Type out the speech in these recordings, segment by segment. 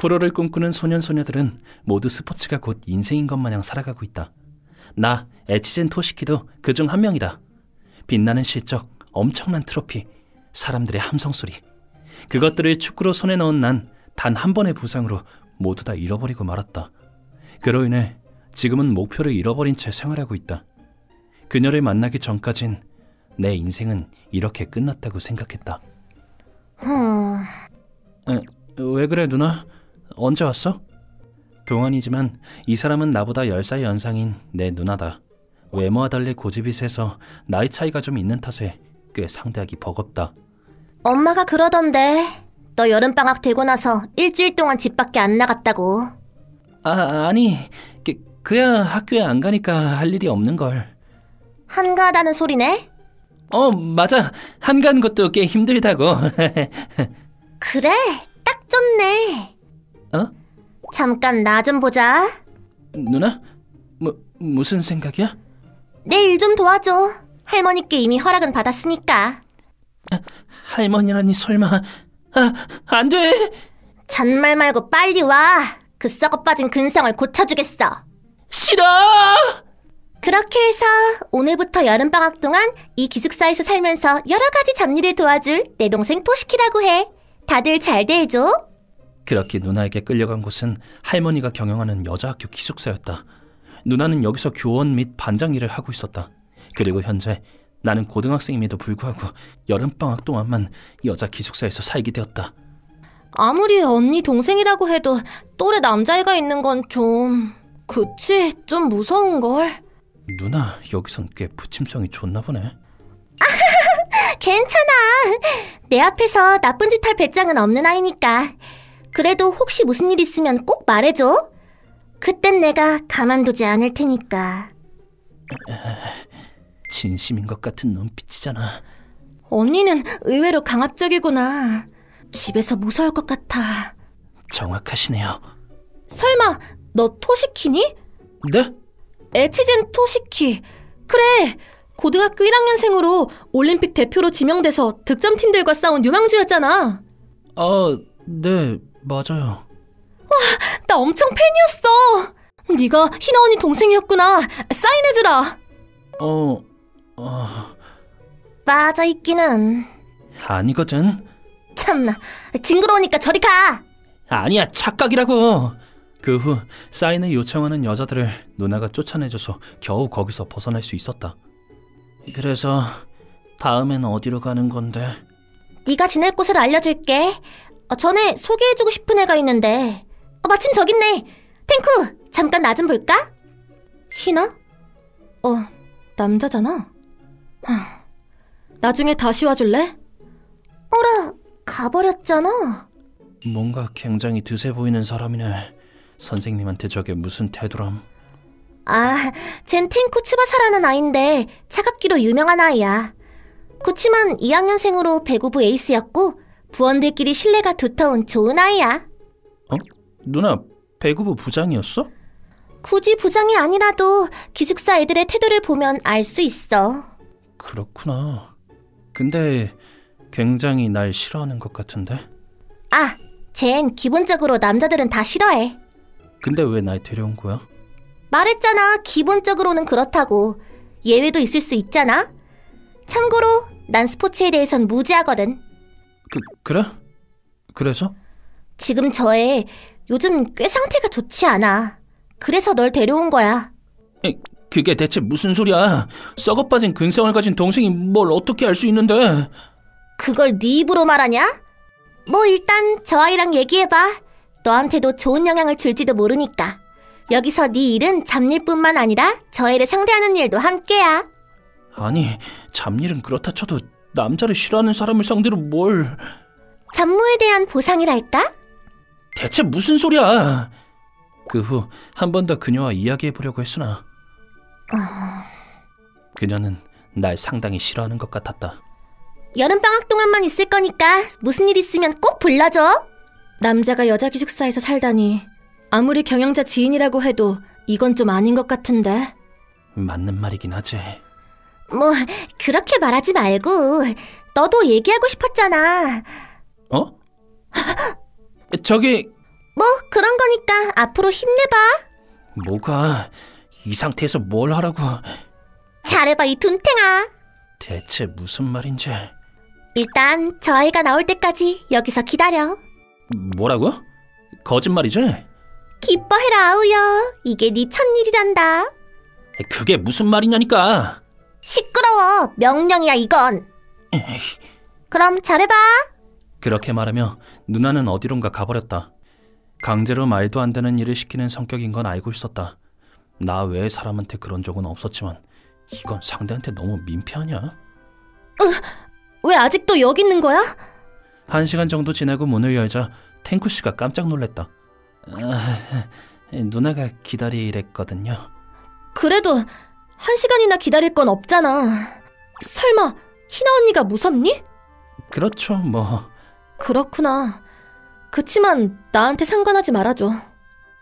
프로를 꿈꾸는 소년소녀들은 모두 스포츠가 곧 인생인 것 마냥 살아가고 있다. 나, 에치젠 토시키도 그중 한 명이다. 빛나는 실적, 엄청난 트로피, 사람들의 함성소리. 그것들을 축구로 손에 넣은 난 단 한 번의 부상으로 모두 다 잃어버리고 말았다. 그로 인해 지금은 목표를 잃어버린 채 생활하고 있다. 그녀를 만나기 전까진 내 인생은 이렇게 끝났다고 생각했다. 왜 그래 누나? 언제 왔어? 동안이지만 이 사람은 나보다 10살 연상인 내 누나다. 외모와 달리 고집이 세서 나이 차이가 좀 있는 탓에 꽤 상대하기 버겁다. 엄마가 그러던데 너 여름방학 되고 나서 일주일 동안 집 밖에 안 나갔다고. 아니 그야 학교에 안 가니까 할 일이 없는걸. 한가하다는 소리네? 맞아. 한가한 것도 꽤 힘들다고. 그래, 딱 좋네. 잠깐 나 좀 보자. 누나? 무슨 생각이야? 내 일 좀 도와줘. 할머니께 이미 허락은 받았으니까. 할머니라니 설마. 안 돼! 잔말 말고 빨리 와. 그 썩어 빠진 근성을 고쳐주겠어. 싫어! 그렇게 해서 오늘부터 여름방학 동안 이 기숙사에서 살면서 여러 가지 잡일을 도와줄 내 동생 토시키라고 해. 다들 잘 대해줘. 그렇게 누나에게 끌려간 곳은 할머니가 경영하는 여자학교 기숙사였다. 누나는 여기서 교원 및 반장 일을 하고 있었다. 그리고 현재 나는 고등학생임에도 불구하고 여름방학 동안만 여자 기숙사에서 살게 되었다. 아무리 언니 동생이라고 해도 또래 남자애가 있는 건 좀... 그치? 좀 무서운걸. 누나 여기선 꽤 부침성이 좋나 보네. 괜찮아. 내 앞에서 나쁜 짓 할 배짱은 없는 아이니까. 그래도 혹시 무슨 일 있으면 꼭 말해줘. 그땐 내가 가만두지 않을 테니까. 진심인 것 같은 눈빛이잖아. 언니는 의외로 강압적이구나. 집에서 무서울 것 같아. 정확하시네요. 설마 너 토시키니? 네? 에치젠 토시키. 그래, 고등학교 1학년생으로 올림픽 대표로 지명돼서 득점팀들과 싸운 유망주였잖아. 네, 맞아요. 와, 나 엄청 팬이었어. 네가 희나 언니 동생이었구나. 사인해주라. 빠져있기는. 아니거든. 참나, 징그러우니까 저리 가. 아니야, 착각이라고. 그 후 사인을 요청하는 여자들을 누나가 쫓아내줘서 겨우 거기서 벗어날 수 있었다. 그래서 다음엔 어디로 가는 건데? 네가 지낼 곳을 알려줄게. 전에 소개해주고 싶은 애가 있는데. 마침 저기 있네. 탱쿠, 잠깐 나 좀 볼까? 희나? 남자잖아. 나중에 다시 와줄래? 어라, 가버렸잖아. 뭔가 굉장히 드세 보이는 사람이네. 선생님한테 저게 무슨 태도람? 쟨 탱쿠 츠바사라는 아인데 차갑기로 유명한 아이야. 그치만 2학년생으로 배구부 에이스였고 부원들끼리 신뢰가 두터운 좋은 아이야. 누나 배구부 부장이었어? 굳이 부장이 아니라도 기숙사 애들의 태도를 보면 알 수 있어. 그렇구나. 근데 굉장히 날 싫어하는 것 같은데? 쟨 기본적으로 남자들은 다 싫어해. 근데 왜 날 데려온 거야? 말했잖아, 기본적으로는 그렇다고. 예외도 있을 수 있잖아. 참고로 난 스포츠에 대해선 무지하거든. 그래? 그래서? 지금 저 애 요즘 꽤 상태가 좋지 않아. 그래서 널 데려온 거야. 그게 대체 무슨 소리야? 썩어빠진 근성을 가진 동생이 뭘 어떻게 알 수 있는데? 그걸 네 입으로 말하냐? 뭐 일단 저 아이랑 얘기해봐. 너한테도 좋은 영향을 줄지도 모르니까. 여기서 네 일은 잡일뿐만 아니라 저 애를 상대하는 일도 함께야. 아니, 잡일은 그렇다 쳐도 남자를 싫어하는 사람을 상대로 뭘... 잡무에 대한 보상이랄까? 대체 무슨 소리야? 그 후 한 번 더 그녀와 이야기해보려고 했으나 그녀는 날 상당히 싫어하는 것 같았다. 여름방학 동안만 있을 거니까 무슨 일 있으면 꼭 불러줘. 남자가 여자 기숙사에서 살다니. 아무리 경영자 지인이라고 해도 이건 좀 아닌 것 같은데. 맞는 말이긴 하지. 뭐 그렇게 말하지 말고. 너도 얘기하고 싶었잖아. 저기... 뭐 그런 거니까 앞으로 힘내봐. 뭐가? 이 상태에서 뭘 하라고? 잘해봐 이 둔탱아. 대체 무슨 말인지. 일단 저 아이가 나올 때까지 여기서 기다려. 뭐라고? 거짓말이지? 기뻐해라 아우여. 이게 네 첫일이란다. 그게 무슨 말이냐니까. 시끄러워. 명령이야 이건. 그럼 잘해봐. 그렇게 말하며 누나는 어디론가 가버렸다. 강제로 말도 안 되는 일을 시키는 성격인 건 알고 있었다. 나 외에 사람한테 그런 적은 없었지만 이건 상대한테 너무 민폐하냐? 왜 아직도 여기 있는 거야? 1시간 정도 지나고 문을 열자 탱쿠 씨가 깜짝 놀랐다. 누나가 기다리랬거든요. 그래도 1시간이나 기다릴 건 없잖아. 설마 희나 언니가 무섭니? 그렇죠, 뭐. 그렇구나. 그치만 나한테 상관하지 말아줘.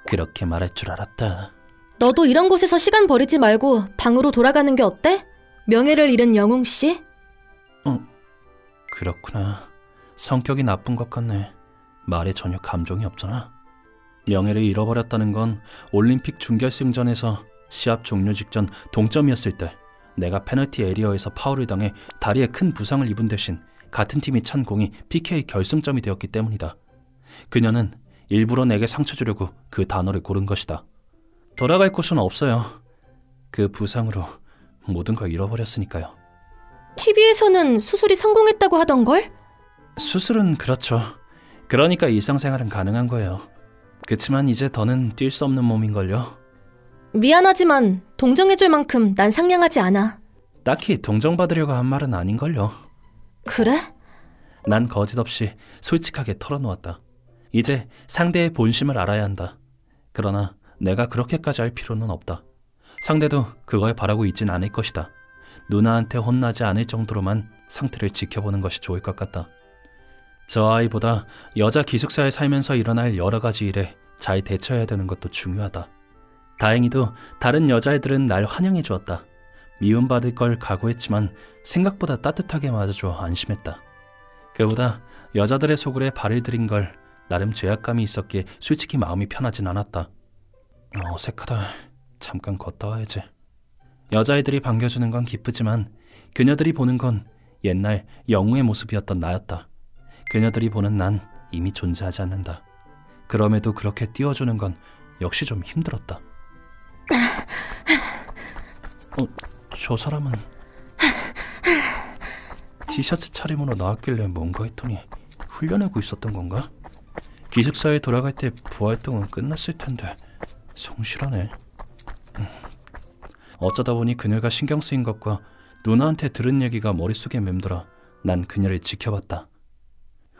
그렇게 말할 줄 알았다. 너도 이런 곳에서 시간 버리지 말고 방으로 돌아가는 게 어때? 명예를 잃은 영웅씨? 그렇구나. 성격이 나쁜 것 같네. 말에 전혀 감정이 없잖아. 명예를 잃어버렸다는 건 올림픽 준결승전에서 시합 종료 직전 동점이었을 때 내가 페널티 에리어에서 파울을 당해 다리에 큰 부상을 입은 대신 같은 팀이 찬 공이 PK 결승점이 되었기 때문이다. 그녀는 일부러 내게 상처 주려고 그 단어를 고른 것이다. 돌아갈 곳은 없어요. 그 부상으로 모든 걸 잃어버렸으니까요. TV에서는 수술이 성공했다고 하던걸? 수술은 그렇죠. 그러니까 일상생활은 가능한 거예요. 그치만 이제 더는 뛸 수 없는 몸인걸요. 미안하지만 동정해줄 만큼 난 상냥하지 않아. 딱히 동정받으려고 한 말은 아닌걸요. 그래? 난 거짓없이 솔직하게 털어놓았다. 이제 상대의 본심을 알아야 한다. 그러나 내가 그렇게까지 할 필요는 없다. 상대도 그걸 바라고 있진 않을 것이다. 누나한테 혼나지 않을 정도로만 상태를 지켜보는 것이 좋을 것 같다. 저 아이보다 여자 기숙사에 살면서 일어날 여러 가지 일에 잘 대처해야 되는 것도 중요하다. 다행히도 다른 여자애들은 날 환영해 주었다. 미움받을 걸 각오했지만 생각보다 따뜻하게 맞아줘 안심했다. 그보다 여자들의 소굴에 발을 들인 걸 나름 죄악감이 있었기에 솔직히 마음이 편하진 않았다. 어색하다. 잠깐 걷다 와야지. 여자애들이 반겨주는 건 기쁘지만 그녀들이 보는 건 옛날 영웅의 모습이었던 나였다. 그녀들이 보는 난 이미 존재하지 않는다. 그럼에도 그렇게 띄워주는 건 역시 좀 힘들었다. 저 사람은 티셔츠 차림으로 나왔길래 뭔가 했더니 훈련하고 있었던 건가? 기숙사에 돌아갈 때 부활동은 끝났을 텐데 성실하네. 어쩌다 보니 그녀가 신경 쓰인 것과 누나한테 들은 얘기가 머릿속에 맴돌아 난 그녀를 지켜봤다.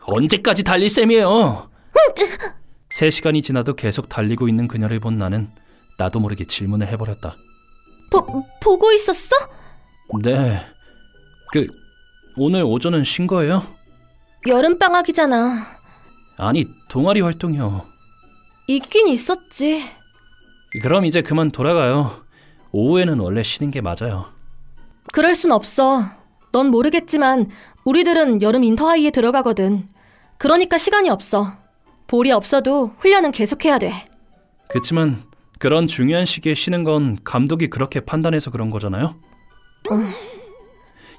언제까지 달릴 셈이에요? 3시간이 지나도 계속 달리고 있는 그녀를 본 나는 나도 모르게 질문을 해버렸다. 보고 있었어? 네. 오늘 오전은 쉰 거예요? 여름방학이잖아. 아니, 동아리 활동이요. 있긴 있었지. 그럼 이제 그만 돌아가요. 오후에는 원래 쉬는 게 맞아요. 그럴 순 없어. 넌 모르겠지만 우리들은 여름 인터하이에 들어가거든. 그러니까 시간이 없어. 볼이 없어도 훈련은 계속해야 돼. 그치만 그런 중요한 시기에 쉬는 건 감독이 그렇게 판단해서 그런 거잖아요?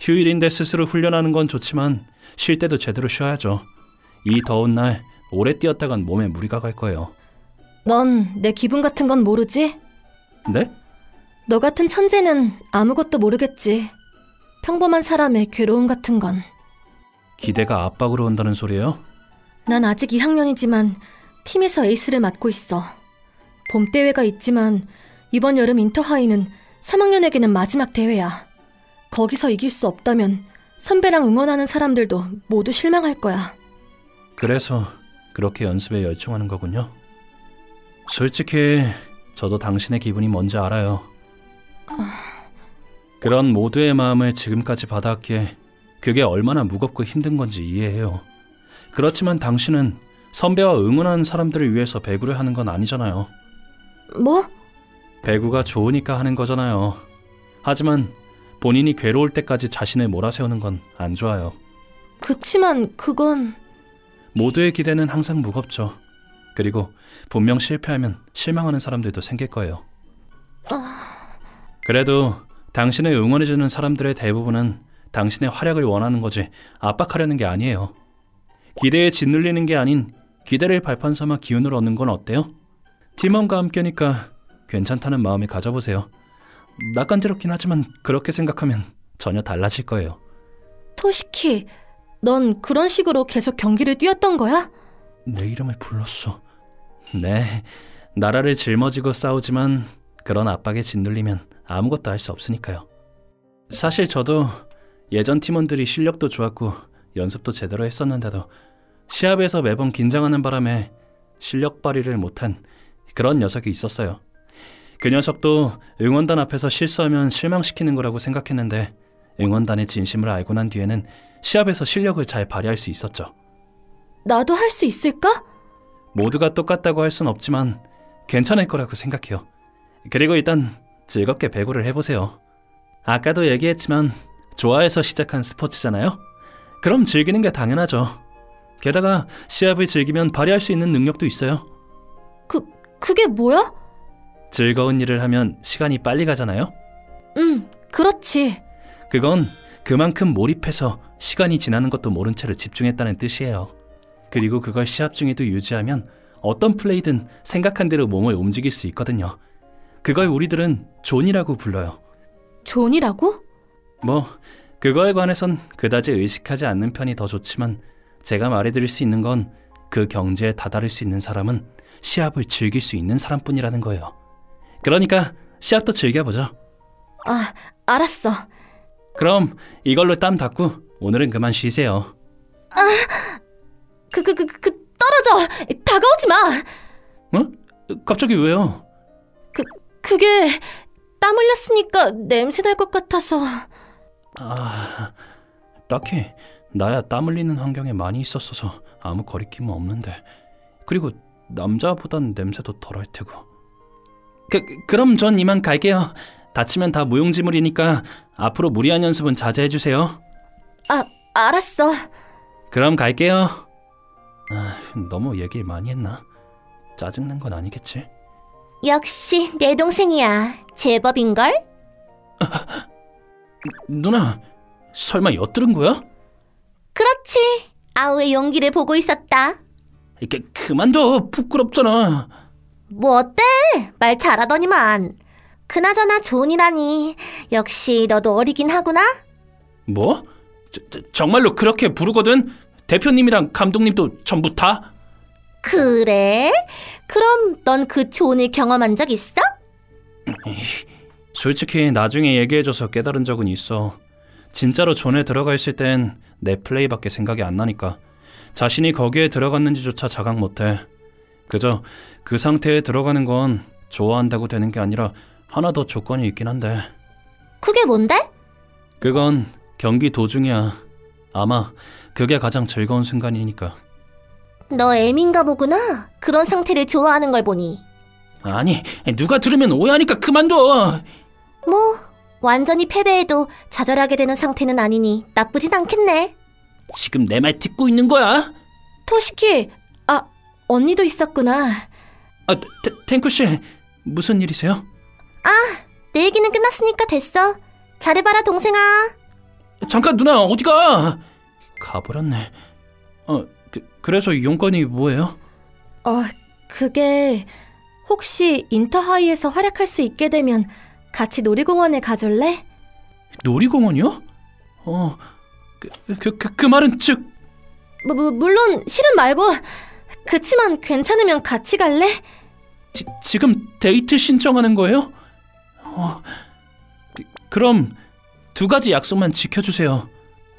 휴일인데 스스로 훈련하는 건 좋지만 쉴 때도 제대로 쉬어야죠. 이 더운 날 오래 뛰었다간 몸에 무리가 갈 거예요. 넌 내 기분 같은 건 모르지? 네? 너 같은 천재는 아무것도 모르겠지. 평범한 사람의 괴로움 같은 건. 기대가 압박으로 온다는 소리예요? 난 아직 2학년이지만 팀에서 에이스를 맡고 있어. 봄 대회가 있지만 이번 여름 인터하이는 3학년에게는 마지막 대회야. 거기서 이길 수 없다면 선배랑 응원하는 사람들도 모두 실망할 거야. 그래서 그렇게 연습에 열중하는 거군요. 솔직히 저도 당신의 기분이 뭔지 알아요. 그런 모두의 마음을 지금까지 받아왔기에 그게 얼마나 무겁고 힘든 건지 이해해요. 그렇지만 당신은 선배와 응원하는 사람들을 위해서 배구를 하는 건 아니잖아요. 뭐? 배구가 좋으니까 하는 거잖아요. 하지만 본인이 괴로울 때까지 자신을 몰아세우는 건 안 좋아요. 그치만 그건... 모두의 기대는 항상 무겁죠. 그리고 분명 실패하면 실망하는 사람들도 생길 거예요. 그래도 당신을 응원해주는 사람들의 대부분은 당신의 활약을 원하는 거지 압박하려는 게 아니에요. 기대에 짓눌리는 게 아닌 기대를 발판 삼아 기운을 얻는 건 어때요? 팀원과 함께니까 괜찮다는 마음을 가져보세요. 낯간지럽긴 하지만 그렇게 생각하면 전혀 달라질 거예요. 토시키, 넌 그런 식으로 계속 경기를 뛰었던 거야? 내 이름을 불렀어. 네, 나라를 짊어지고 싸우지만 그런 압박에 짓눌리면 아무것도 할 수 없으니까요. 사실 저도 예전 팀원들이 실력도 좋았고 연습도 제대로 했었는데도 시합에서 매번 긴장하는 바람에 실력 발휘를 못한 그런 녀석이 있었어요. 그 녀석도 응원단 앞에서 실수하면 실망시키는 거라고 생각했는데 응원단의 진심을 알고 난 뒤에는 시합에서 실력을 잘 발휘할 수 있었죠. 나도 할 수 있을까? 모두가 똑같다고 할 순 없지만 괜찮을 거라고 생각해요. 그리고 일단 즐겁게 배구를 해보세요. 아까도 얘기했지만 좋아해서 시작한 스포츠잖아요. 그럼 즐기는 게 당연하죠. 게다가 시합을 즐기면 발휘할 수 있는 능력도 있어요. 그게 뭐야? 즐거운 일을 하면 시간이 빨리 가잖아요. 그렇지. 그건 그만큼 몰입해서 시간이 지나는 것도 모른 채로 집중했다는 뜻이에요. 그리고 그걸 시합 중에도 유지하면 어떤 플레이든 생각한 대로 몸을 움직일 수 있거든요. 그걸 우리들은 존이라고 불러요. 존이라고? 뭐 그거에 관해선 그다지 의식하지 않는 편이 더 좋지만 제가 말해드릴 수 있는 건 그 경지에 다다를 수 있는 사람은 시합을 즐길 수 있는 사람뿐이라는 거예요. 그러니까 시합도 즐겨보죠. 아, 알았어. 그럼 이걸로 땀 닦고 오늘은 그만 쉬세요. 떨어져! 다가오지 마! 어? 갑자기 왜요? 그게 땀 흘렸으니까 냄새 날 것 같아서. 딱히 나야 땀 흘리는 환경에 많이 있었어서 아무 거리낌은 없는데 그리고 남자보단 냄새도 덜할 테고. 그럼 전 이만 갈게요. 다치면 다 무용지물이니까 앞으로 무리한 연습은 자제해주세요. 알았어. 그럼 갈게요. 너무 얘기를 많이 했나? 짜증난 건 아니겠지? 역시 내 동생이야. 제법인걸? 누나, 설마 엿들은 거야? 그렇지. 아우의 용기를 보고 있었다. 그만둬. 부끄럽잖아. 뭐 어때? 말 잘하더니만. 그나저나 존이라니. 역시 너도 어리긴 하구나? 뭐? 정말로 그렇게 부르거든? 대표님이랑 감독님도 전부 다? 그래? 그럼 넌 그 존을 경험한 적 있어? 솔직히 나중에 얘기해줘서 깨달은 적은 있어. 진짜로 존에 들어가 있을 땐 내 플레이밖에 생각이 안 나니까 자신이 거기에 들어갔는지조차 자각 못해. 그저 그 상태에 들어가는 건 좋아한다고 되는 게 아니라 하나 더 조건이 있긴 한데. 그게 뭔데? 그건 경기 도중이야. 아마 그게 가장 즐거운 순간이니까. 너 애민가 보구나. 그런 상태를 좋아하는 걸 보니. 아니, 누가 들으면 오해하니까 그만둬. 뭐 완전히 패배해도 좌절하게 되는 상태는 아니니 나쁘진 않겠네. 지금 내 말 듣고 있는 거야? 토시키, 언니도 있었구나. 탱쿠씨, 무슨 일이세요? 내 얘기는 끝났으니까 됐어. 잘해봐라 동생아. 잠깐 누나, 어디가? 가버렸네. 그래서 용건이 뭐예요? 그게 혹시 인터하이에서 활약할 수 있게 되면 같이 놀이공원에 가줄래? 놀이공원이요? 그 말은 즉... 물론 실은 말고. 그치만 괜찮으면 같이 갈래? 지금 데이트 신청하는 거예요? 그럼 2가지 약속만 지켜주세요.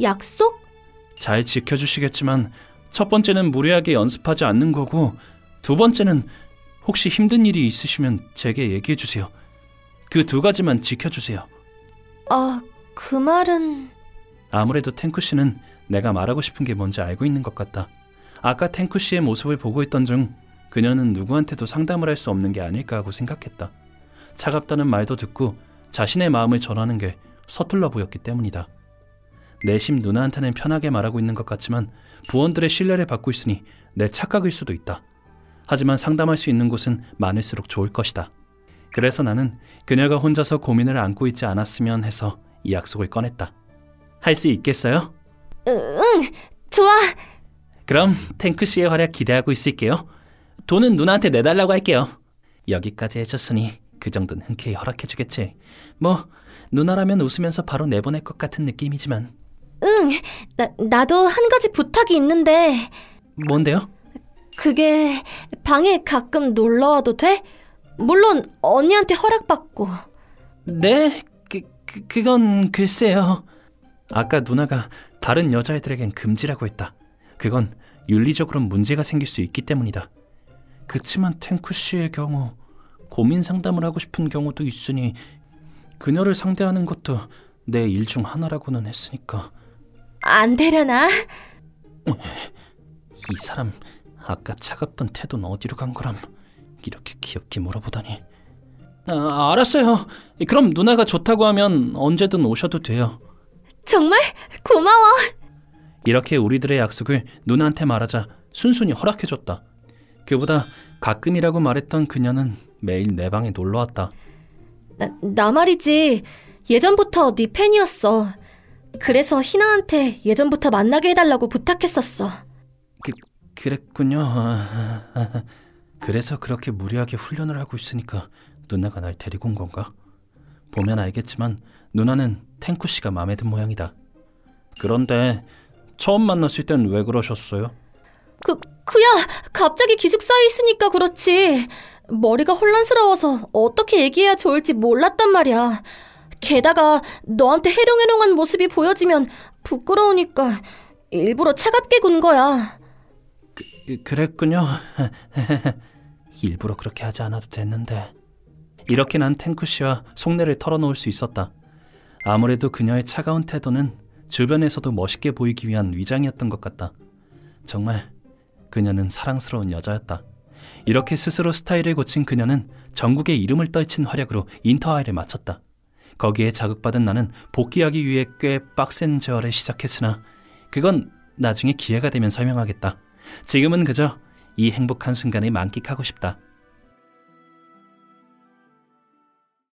약속? 잘 지켜주시겠지만 첫 번째는 무리하게 연습하지 않는 거고 2번째는 혹시 힘든 일이 있으시면 제게 얘기해주세요. 그 2가지만 지켜주세요. 그 말은... 아무래도 탱쿠씨는 내가 말하고 싶은 게 뭔지 알고 있는 것 같다. 아까 탱쿠씨의 모습을 보고 있던 중 그녀는 누구한테도 상담을 할 수 없는 게 아닐까 하고 생각했다. 차갑다는 말도 듣고 자신의 마음을 전하는 게 서툴러 보였기 때문이다. 내심 누나한테는 편하게 말하고 있는 것 같지만 부원들의 신뢰를 받고 있으니 내 착각일 수도 있다. 하지만 상담할 수 있는 곳은 많을수록 좋을 것이다. 그래서 나는 그녀가 혼자서 고민을 안고 있지 않았으면 해서 이 약속을 꺼냈다. 할 수 있겠어요? 응, 좋아. 그럼 탱크 씨의 활약 기대하고 있을게요. 돈은 누나한테 내달라고 할게요. 여기까지 해줬으니 그 정도는 흔쾌히 허락해주겠지. 뭐 누나라면 웃으면서 바로 내보낼 것 같은 느낌이지만. 응, 나도 한 가지 부탁이 있는데. 뭔데요? 그게 방에 가끔 놀러와도 돼? 물론 언니한테 허락받고. 네? 그건 글쎄요. 아까 누나가 다른 여자애들에겐 금지라고 했다. 그건 윤리적으로 문제가 생길 수 있기 때문이다. 그치만 탱쿠 씨의 경우 고민 상담을 하고 싶은 경우도 있으니 그녀를 상대하는 것도 내 일 중 하나라고는 했으니까. 안 되려나? 이 사람 아까 차갑던 태도는 어디로 간 거람? 이렇게 귀엽게 물어보다니. 알았어요. 그럼 누나가 좋다고 하면 언제든 오셔도 돼요. 정말? 고마워. 이렇게 우리들의 약속을 누나한테 말하자 순순히 허락해줬다. 그보다 가끔이라고 말했던 그녀는 매일 내 방에 놀러왔다. 나 말이지. 예전부터 네 팬이었어. 그래서 희나한테 예전부터 만나게 해달라고 부탁했었어. 그랬군요. 그래서 그렇게 무리하게 훈련을 하고 있으니까 누나가 날 데리고 온 건가? 보면 알겠지만 누나는 탱쿠 씨가 마음에 든 모양이다. 그런데 처음 만났을 땐 왜 그러셨어요? 그야 갑자기 기숙사에 있으니까 그렇지. 머리가 혼란스러워서 어떻게 얘기해야 좋을지 몰랐단 말이야. 게다가 너한테 해롱해롱한 모습이 보여지면 부끄러우니까 일부러 차갑게 군 거야. 그랬군요. 일부러 그렇게 하지 않아도 됐는데. 이렇게 난 탱쿠 씨와 속내를 털어놓을 수 있었다. 아무래도 그녀의 차가운 태도는 주변에서도 멋있게 보이기 위한 위장이었던 것 같다. 정말 그녀는 사랑스러운 여자였다. 이렇게 스스로 스타일을 고친 그녀는 전국에 이름을 떨친 활약으로 인터하이를 마쳤다. 거기에 자극받은 나는 복귀하기 위해 꽤 빡센 제어를 시작했으나 그건 나중에 기회가 되면 설명하겠다. 지금은 그저 이 행복한 순간을 만끽하고 싶다.